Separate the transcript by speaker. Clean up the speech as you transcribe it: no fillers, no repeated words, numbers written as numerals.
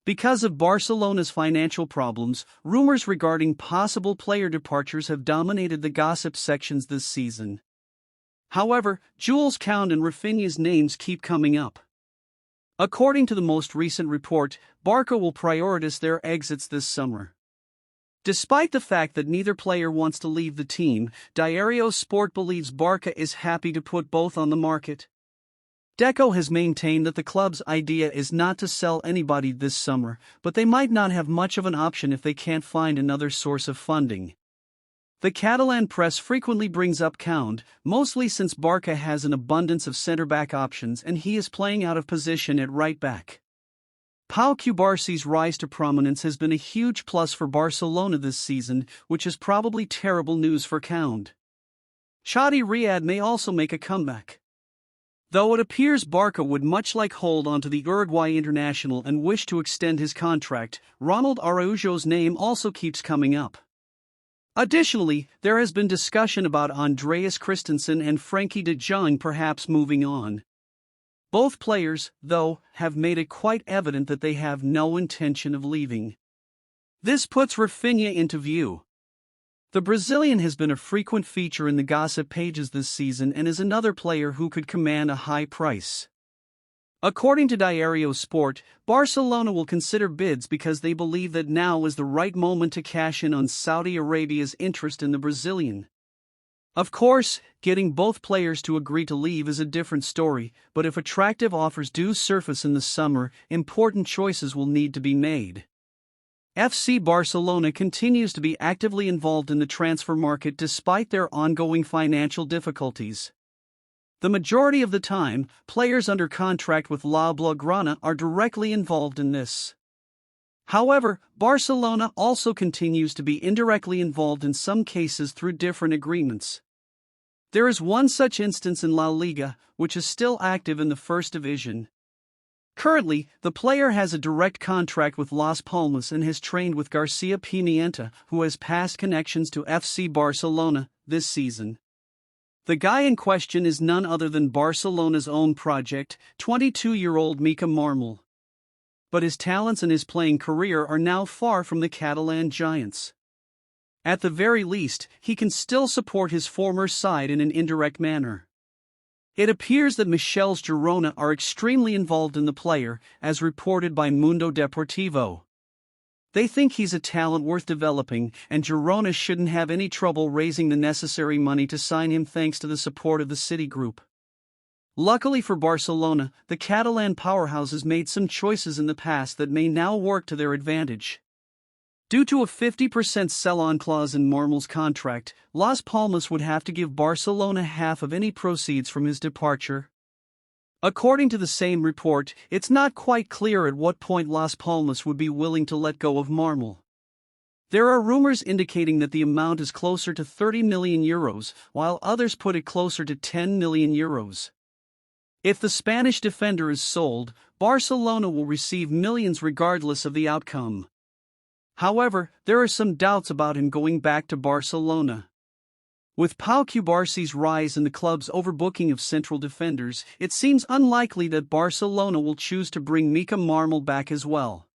Speaker 1: Because of Barcelona's financial problems, rumors regarding possible player departures have dominated the gossip sections this season. However, Jules Kounde and Raphinha's names keep coming up. According to the most recent report, Barca will prioritize their exits this summer. Despite the fact that neither player wants to leave the team, Diario Sport believes Barca is happy to put both on the market. Deco has maintained that the club's idea is not to sell anybody this summer, but they might not have much of an option if they can't find another source of funding. The Catalan press frequently brings up Kounde, mostly since Barca has an abundance of centre-back options and he is playing out of position at right-back. Pau Cubarsi's rise to prominence has been a huge plus for Barcelona this season, which is probably terrible news for Kounde. Chadi Riyad may also make a comeback. Though it appears Barca would much like hold on to the Uruguay international and wish to extend his contract, Ronald Araujo's name also keeps coming up. Additionally, there has been discussion about Andreas Christensen and Frenkie de Jong perhaps moving on. Both players, though, have made it quite evident that they have no intention of leaving. This puts Raphinha into view. The Brazilian has been a frequent feature in the gossip pages this season and is another player who could command a high price. According to Diario Sport, Barcelona will consider bids because they believe that now is the right moment to cash in on Saudi Arabia's interest in the Brazilian. Of course, getting both players to agree to leave is a different story, but if attractive offers do surface in the summer, important choices will need to be made. FC Barcelona continues to be actively involved in the transfer market despite their ongoing financial difficulties. The majority of the time, players under contract with La Blaugrana are directly involved in this. However, Barcelona also continues to be indirectly involved in some cases through different agreements. There is one such instance in La Liga, which is still active in the First Division. Currently, the player has a direct contract with Las Palmas and has trained with Garcia Pimienta, who has past connections to FC Barcelona, this season. The guy in question is none other than Barcelona's own project, 22-year-old Mika Marmol. But his talents and his playing career are now far from the Catalan giants. At the very least, he can still support his former side in an indirect manner. It appears that Michel's Girona are extremely involved in the player, as reported by Mundo Deportivo. They think he's a talent worth developing, and Girona shouldn't have any trouble raising the necessary money to sign him thanks to the support of the City Group. Luckily for Barcelona, the Catalan powerhouse has made some choices in the past that may now work to their advantage. Due to a 50% sell-on clause in Marmol's contract, Las Palmas would have to give Barcelona half of any proceeds from his departure. According to the same report, it's not quite clear at what point Las Palmas would be willing to let go of Marmol. There are rumors indicating that the amount is closer to 30 million euros, while others put it closer to 10 million euros. If the Spanish defender is sold, Barcelona will receive millions regardless of the outcome. However, there are some doubts about him going back to Barcelona. With Pau Cubarsi's rise and the club's overbooking of central defenders, it seems unlikely that Barcelona will choose to bring Mika Marmol back as well.